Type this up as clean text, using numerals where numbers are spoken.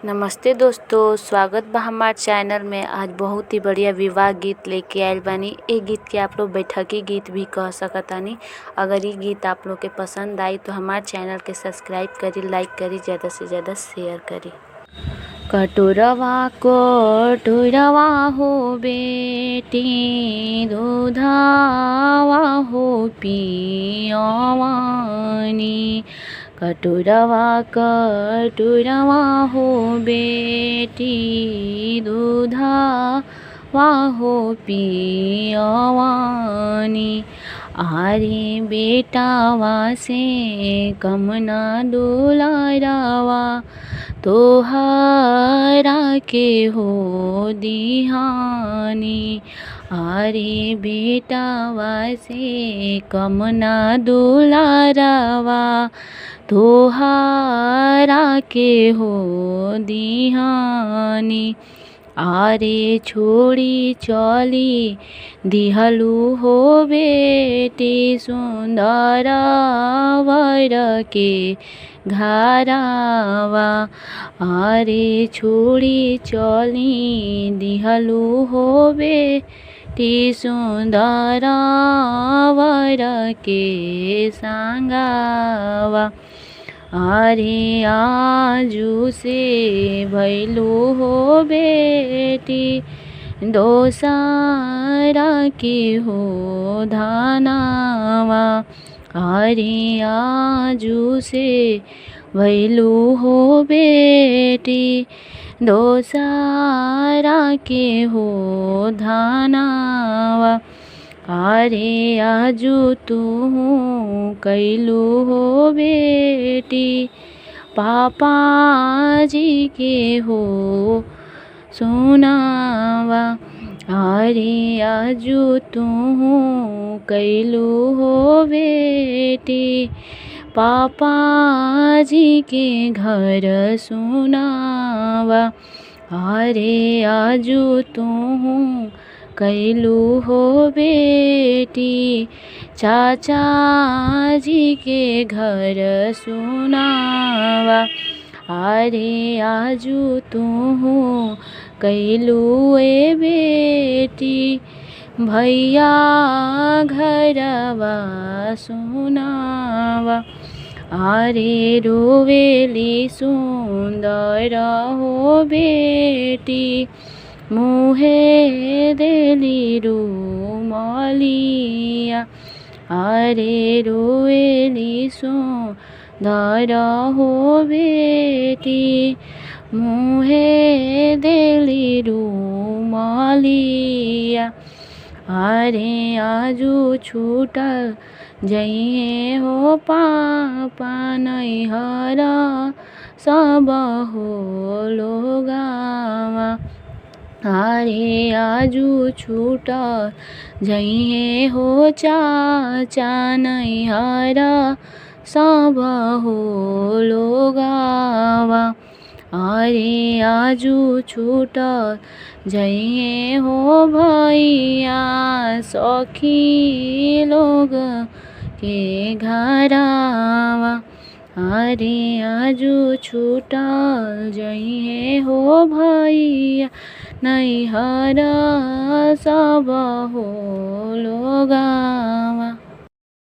नमस्ते दोस्तों, स्वागत बा हमार चैनल में। आज बहुत ही बढ़िया विवाह गीत लेके आयल बानी। ए गीत के आप लोग बैठकी गीत भी कह सकतानी। अगर ये गीत आप लोग के पसंद आई तो हमार चैनल के सब्सक्राइब करी, लाइक करी, ज़्यादा से ज़्यादा शेयर करी। कटोरवा कटोरवा हो बेटी, दूधावा हो पियवानी। कटोरवा कटोरवा हो बेटी, दूधावा हो पियवानी। आरे बेटावा से कमना दुलारावा, तोहरा के हो दिहानी। आरे बेटावा से कमना दुलारावा, तोहरा के हो दिहानी। आरे छोड़ी चली दिहलू हो बेटी, सुंदर वर के घरावा। आरे छोड़ी चली दिहलू हो बेटी, सुंदर वर के संगावा। आरे आजू से भैलू हो बेटी, दोसरा के हो धनावा। आरे आजू से भैलू हो बेटी, दोसरा के हो धनावा। आरे आजू तू कैलू हो बेटी, पापा जी के हो सुनावा। आरे आजू तू कैलू हो बेटी, पापा जी के घर सुनावा। आरे आजू तू कैलू हो बेटी, चाचा जी के घर सुनावा। आरे आजू तू कैलू ए बेटी, भैया घरवा सुनावा। आरे रोवेली सुंदर हो बेटी, मुहे देली रुमालिया। आरे रोवेली सुंदर हो बेटी, मुहे देली रुमालिया। आरे आजू छूटल जइहे हो पापा नैहरा, सब हो लोगावा। आरे आजू छूटल जइहे हो चाचा नैहरा, सब हो लोगावा। आरे आजू छूटल जइहे हो भैया, सखी लोग के घरावा। आरे आजू छूटल जइहे हो भैया, नैहरा सब हो लोगावा।